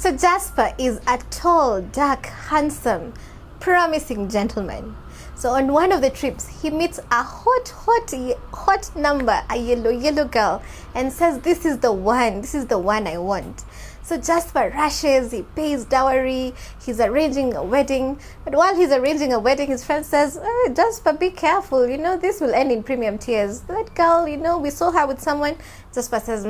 So Jasper is a tall, dark, handsome, promising gentleman. So on one of the trips, he meets a hot number, a yellow girl, and says, this is the one I want. So Jasper rushes, he pays dowry, he's arranging a wedding. But while he's arranging a wedding, his friend says, Jasper, be careful, this will end in premium tears. That girl, we saw her with someone. Jasper says,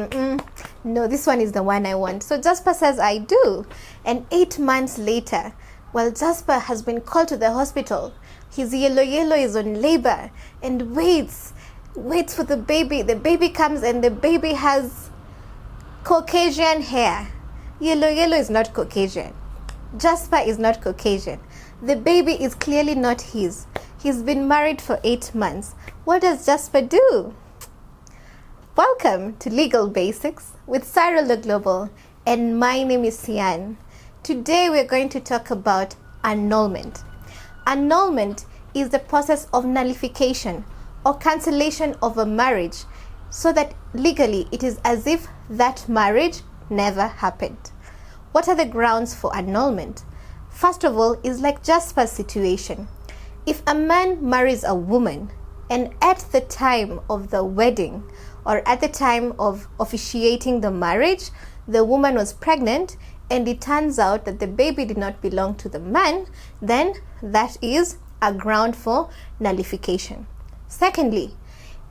no, this one is the one I want. So Jasper says, I do. And 8 months later, while Jasper has been called to the hospital, his yellow is on labor and waits for the baby. The baby comes and the baby has Caucasian hair. Yellow is not Caucasian. Jasper is not Caucasian. The baby is clearly not his. He's been married for 8 months. What does Jasper do? Welcome to Legal Basics with Cyril Global, and my name is Sian. Today we're going to talk about annulment. Annulment is the process of nullification or cancellation of a marriage so that legally it is as if that marriage never happened. What are the grounds for annulment? First of all, is like Jasper's situation. If a man marries a woman and at the time of the wedding or at the time of officiating the marriage, the woman was pregnant and it turns out that the baby did not belong to the man, then that is a ground for nullification. Secondly,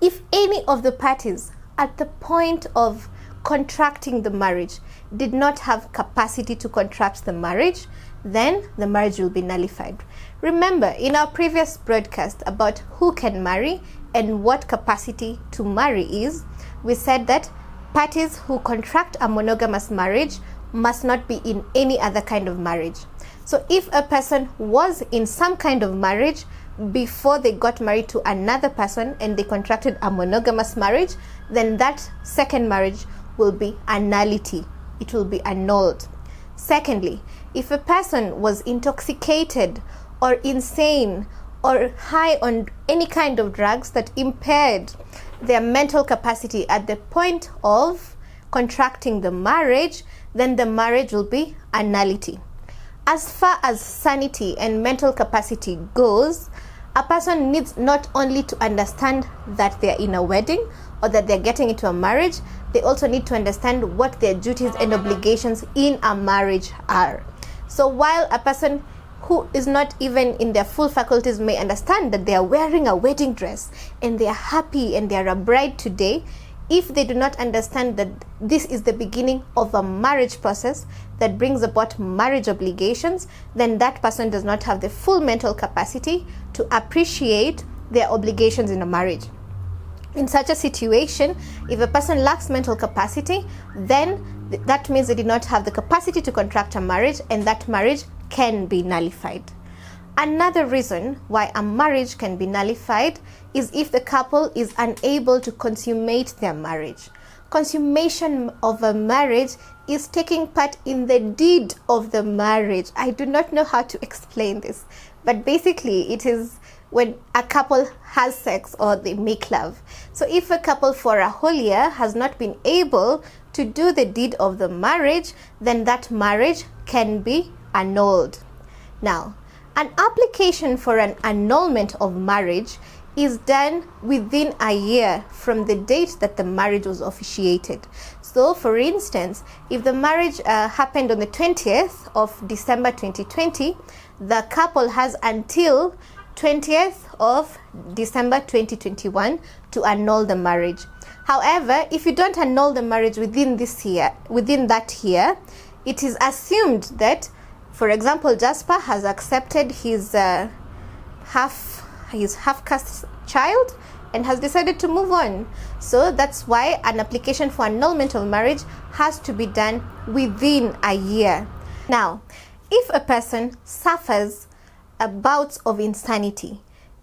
if any of the parties at the point of contracting the marriage did not have capacity to contract the marriage, then the marriage will be nullified. Remember, in our previous broadcast about who can marry and what capacity to marry is, we said that parties who contract a monogamous marriage must not be in any other kind of marriage. So if a person was in some kind of marriage before they got married to another person and they contracted a monogamous marriage, then that second marriage will be a nullity. It will be annulled. Secondly, if a person was intoxicated or insane or high on any kind of drugs that impaired their mental capacity at the point of contracting the marriage, then the marriage will be a nullity. As far as sanity and mental capacity goes, a person needs not only to understand that they're in a wedding or that they're getting into a marriage, they also need to understand what their duties and obligations in a marriage are. So while a person who is not even in their full faculties may understand that they are wearing a wedding dress and they are happy and they are a bride today, if they do not understand that this is the beginning of a marriage process that brings about marriage obligations, then that person does not have the full mental capacity to appreciate their obligations in a marriage. In such a situation, if a person lacks mental capacity, then that means they did not have the capacity to contract a marriage, and that marriage can be nullified. Another reason why a marriage can be nullified is if the couple is unable to consummate their marriage. Consummation of a marriage is taking part in the deed of the marriage. I do not know how to explain this, but basically it is when a couple has sex or they make love. So if a couple for a whole year has not been able to do the deed of the marriage, then that marriage can be annulled. Now, an application for an annulment of marriage is done within a year from the date that the marriage was officiated. So, for instance, if the marriage happened on the 20th of December 2020, the couple has until 20th of December 2021 to annul the marriage. However, if you don't annul the marriage within that year, it is assumed that, for example, Jasper has accepted his half-caste child and has decided to move on. So that's why an application for annulment of marriage has to be done within a year. Now, if a person suffers bouts of insanity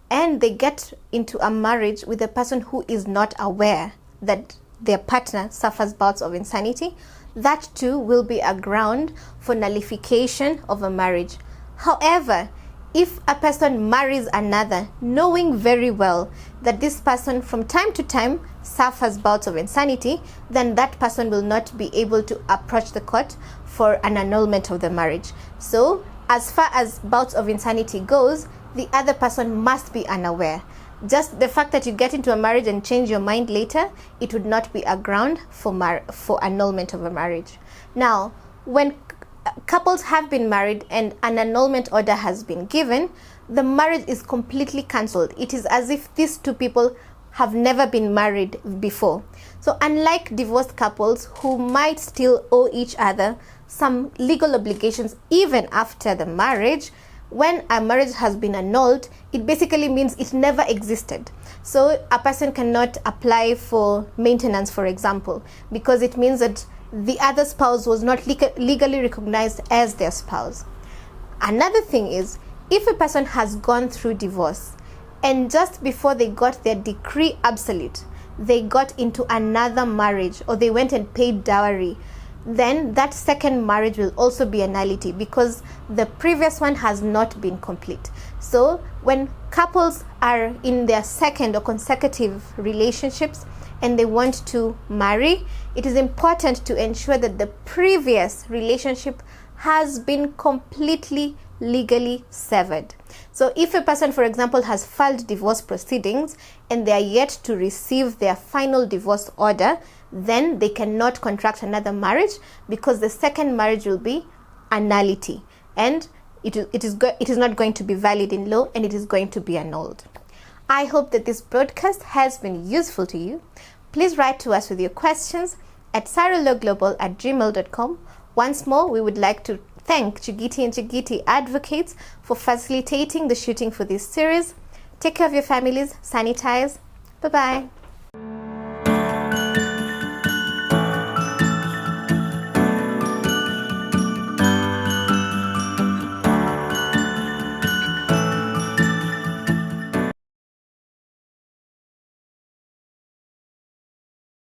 and they get into a marriage with a person who is not aware that their partner suffers bouts of insanity, that too will be a ground for nullification of a marriage. However, if a person marries another, knowing very well that this person from time to time suffers bouts of insanity, then that person will not be able to approach the court for an annulment of the marriage. So, as far as bouts of insanity goes, the other person must be unaware. Just the fact that you get into a marriage and change your mind later, it would not be a ground for annulment of a marriage. Now, when couples have been married and an annulment order has been given, the marriage is completely cancelled. It is as if these two people have never been married before. So unlike divorced couples who might still owe each other some legal obligations even after the marriage, when a marriage has been annulled, it basically means it never existed. So a person cannot apply for maintenance, for example, because it means that the other spouse was not legally recognized as their spouse. Another thing is, if a person has gone through divorce and just before they got their decree absolute, they got into another marriage or they went and paid dowry, then that second marriage will also be a nullity because the previous one has not been complete. So when couples are in their second or consecutive relationships and they want to marry, it is important to ensure that the previous relationship has been completely legally severed. So if a person, for example, has filed divorce proceedings and they are yet to receive their final divorce order, then they cannot contract another marriage because the second marriage will be a nullity and it is not going to be valid in law and it is going to be annulled. I hope that this broadcast has been useful to you. Please write to us with your questions at saralawglobal@gmail.com. Once more, we would like to thank Chigiti and Chigiti Advocates for facilitating the shooting for this series. Take care of your families, sanitize. Bye-bye.